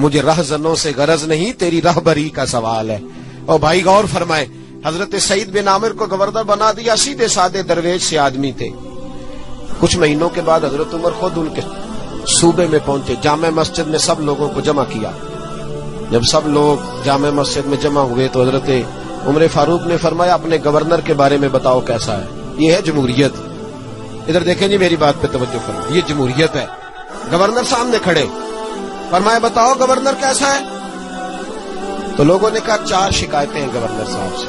مجھے رہزنوں سے غرض نہیں، تیری رہبری کا سوال ہے۔ اور بھائی غور فرمائے، حضرت سعید بن عامر کو گورنر بنا دیا، سیدھے سادے درویش سے آدمی تھے۔ کچھ مہینوں کے بعد حضرت عمر خود ان کے صوبے میں پہنچے، جامع مسجد میں سب لوگوں کو جمع کیا۔ جب سب لوگ جامع مسجد میں جمع ہوئے تو حضرت عمر فاروق نے فرمایا اپنے گورنر کے بارے میں بتاؤ کیسا ہے۔ یہ ہے جمہوریت۔ ادھر دیکھیں جی، میری بات پہ توجہ فرمائیں، یہ جمہوریت ہے۔ گورنر سامنے کھڑے، فرمایا بتاؤ گورنر کیسا ہے؟ تو لوگوں نے کہا 4 شکایتیں ہیں گورنر صاحب سے۔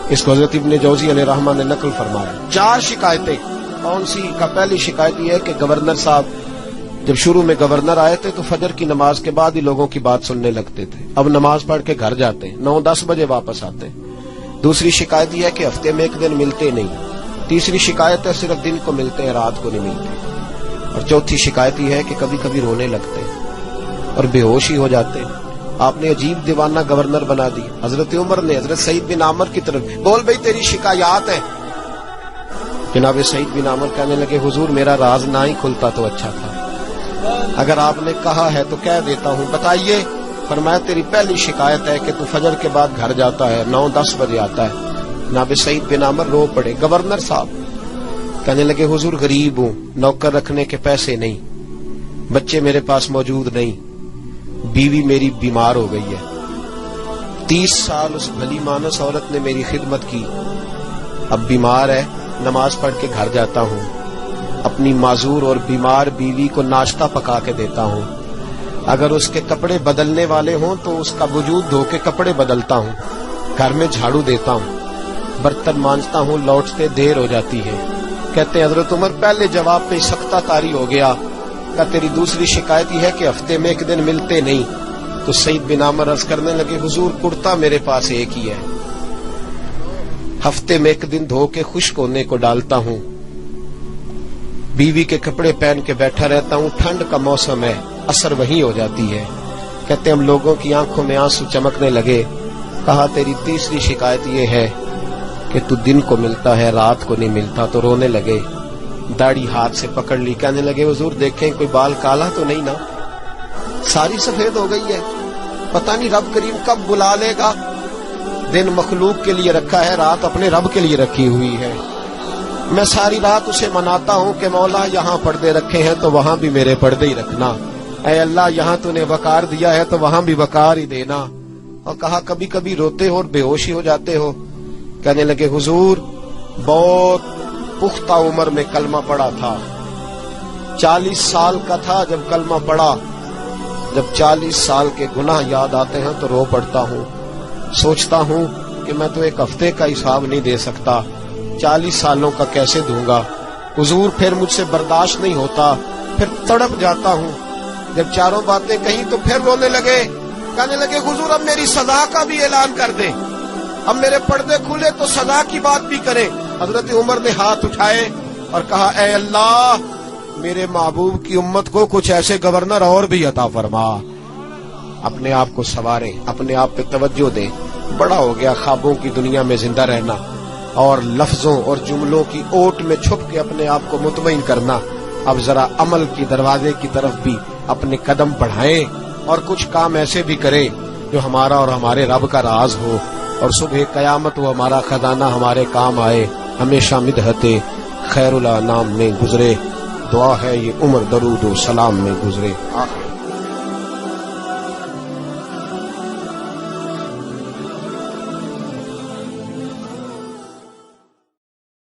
اس کو حضرت ابن جوزی علیہ رحمہ نے نقل فرمایا، 4 شکایتیں۔ کون سی؟ کا پہلی شکایت یہ ہے کہ گورنر صاحب جب شروع میں گورنر آئے تھے تو فجر کی نماز کے بعد ہی لوگوں کی بات سننے لگتے تھے، اب نماز پڑھ کے گھر جاتے ہیں، 9-10 بجے واپس آتے ہیں۔ دوسری شکایت یہ ہے کہ ہفتے میں 1 دن ملتے نہیں۔ تیسری شکایت ہے صرف دن کو ملتے ہیں، رات کو نہیں ملتے۔ اور چوتھی شکایت یہ ہے کہ کبھی کبھی رونے لگتے اور بے ہوش ہی ہو جاتے ہیں۔ آپ نے عجیب دیوانہ گورنر بنا دی۔ حضرت عمر نے حضرت سعید بن عامر کی طرف، بول بھئی تیری شکایات ہیں۔ جناب سعید بن عامر کہنے لگے حضور میرا راز نہ ہی کھلتا تو اچھا تھا، اگر آپ نے کہا ہے تو کہہ دیتا ہوں، بتائیے۔ فرمایا تیری پہلی شکایت ہے کہ تو فجر کے بعد گھر جاتا ہے، 9-10 بجے آتا ہے۔ جناب سعید بن عامر رو پڑے۔ گورنر صاحب کہنے لگے حضور غریب ہوں، نوکر رکھنے کے پیسے نہیں، بچے میرے پاس موجود نہیں، بیوی میری بیمار ہو گئی ہے، 30 سال اس بھلی مانس عورت نے میری خدمت کی، اب بیمار ہے، نماز پڑھ کے گھر جاتا ہوں، اپنی معذور اور بیمار بیوی کو ناشتہ پکا کے دیتا ہوں، اگر اس کے کپڑے بدلنے والے ہوں تو اس کا وجود دھو کے کپڑے بدلتا ہوں، گھر میں جھاڑو دیتا ہوں، برتن مانجتا ہوں، لوٹتے دیر ہو جاتی ہے۔ کہتے ہیں حضرت عمر پہلے جواب پہ سختہ کاری ہو گیا، کہ تیری دوسری شکایت یہ ہے کہ ہفتے میں 1 دن ملتے نہیں۔ تو سعید بن عامر عرض کرنے لگے حضور کرتا میرے پاس ایک ہی ہے، ہفتے میں 1 دن دھو کے خشک ہونے کو ڈالتا ہوں، بیوی کے کپڑے پہن کے بیٹھا رہتا ہوں، ٹھنڈ کا موسم ہے، اثر وہی ہو جاتی ہے۔ کہتے ہم لوگوں کی آنکھوں میں آنسو چمکنے لگے۔ کہا تیری تیسری شکایت یہ ہے کہ تو دن کو ملتا ہے رات کو نہیں ملتا۔ تو رونے لگے، داڑھی ہاتھ سے پکڑ لی، کہنے لگے حضور دیکھیں کوئی بال کالا تو نہیں نا، ساری سفید ہو گئی ہے، پتہ نہیں رب کریم کب بلا لے گا۔ دن مخلوق کے لیے رکھا ہے، رات اپنے رب کے لیے رکھی ہوئی ہے۔ میں ساری رات اسے مناتا ہوں کہ مولا یہاں پردے رکھے ہیں تو وہاں بھی میرے پردے ہی رکھنا، اے اللہ یہاں تو نے وقار دیا ہے تو وہاں بھی وقار ہی دینا۔ اور کہا کبھی کبھی روتے ہو اور بے ہوشی ہو جاتے ہو؟ کہنے لگے حضور بہت پختہ عمر میں کلمہ پڑھا تھا، 40 سال کا تھا جب کلمہ پڑھا، جب 40 سال کے گناہ یاد آتے ہیں تو رو پڑتا ہوں، سوچتا ہوں کہ میں تو 1 ہفتے کا حساب نہیں دے سکتا، 40 سالوں کا کیسے دوں گا حضور؟ پھر مجھ سے برداشت نہیں ہوتا، پھر تڑپ جاتا ہوں۔ جب چاروں باتیں کہیں تو پھر رونے لگے، کہنے لگے حضور اب میری سزا کا بھی اعلان کر دیں، اب میرے پردے کھلے تو سزا کی بات بھی کریں۔ حضرت عمر نے ہاتھ اٹھائے اور کہا اے اللہ میرے محبوب کی امت کو کچھ ایسے گورنر اور بھی عطا فرما۔ اپنے آپ کو سنواریں، اپنے آپ پہ توجہ دیں۔ بڑا ہو گیا خوابوں کی دنیا میں زندہ رہنا اور لفظوں اور جملوں کی اوٹ میں چھپ کے اپنے آپ کو مطمئن کرنا۔ اب ذرا عمل کی دروازے کی طرف بھی اپنے قدم بڑھائیں اور کچھ کام ایسے بھی کریں جو ہمارا اور ہمارے رب کا راز ہو، اور صبح قیامت وہ ہمارا خزانہ ہمارے کام آئے، ہمیشہ مدحت خیر الانام میں گزرے۔ دعا ہے یہ عمر درود و سلام میں گزرے۔